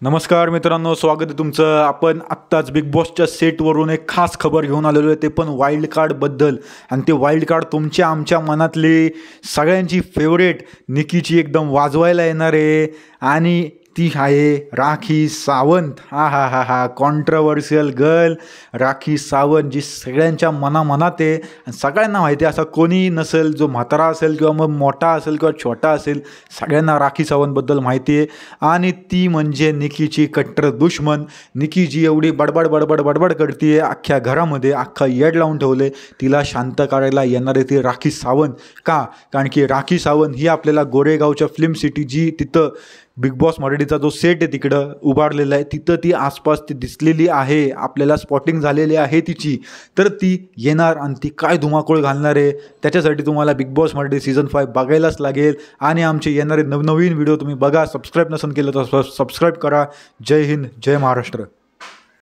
नमस्कार मित्रांनो, स्वागत आहे तुमचं। आपण आत्ताच बिग बॉसच्या सेटवरून एक खास खबर घेऊन आलेलो आहे, ते पण वाईल्ड कार्डबद्दल। आणि ते वाईल्ड कार्ड तुमच्या आमच्या मनातली सगळ्यांची फेवरेट निकीची एकदम वाजवायला येणार आहे आणि ती आहे राखी सावंत। हा हा हा हा कॉन्ट्रोवर्शियल गर्ल राखी सावंत, जी सगळ्यांच्या मनामनात आहे आणि सगळ्यांना माहिती आहे। असा कोणी नसेल जो म्हातारा असेल किंवा मग मोठा असेल किंवा छोटा असेल, सगळ्यांना राखी सावंतबद्दल माहिती आहे। आणि ती म्हणजे निकीची कट्टर दुश्मन। निकी जी एवढी बडबड बडबड बडबड करते अख्ख्या घरामध्ये, अख्खा येड लावून ठेवले, तिला शांत करायला येणार आहे ती राखी सावंत। का? कारण की राखी सावंत ही आपल्याला गोरेगावच्या फिल्म सिटी, जी तिथं बिग बॉस मराठीचा जो सेट आहे तिकडं उभारलेला आहे, तिथं ती आसपास ती दिसलेली आहे, आपल्याला स्पॉटिंग झालेली आहे तिची। तर ती येणार आणि ती काय धुमाकूळ घालणार आहे, त्याच्यासाठी तुम्हाला बिग बॉस मराठी सीझन 5 बघायलाच लागेल। आणि आमचे येणारे नवनवीन व्हिडिओ तुम्ही बघा। सबस्क्राईब नसेल केलं तर सबस्क्राईब करा। जय हिंद, जय महाराष्ट्र।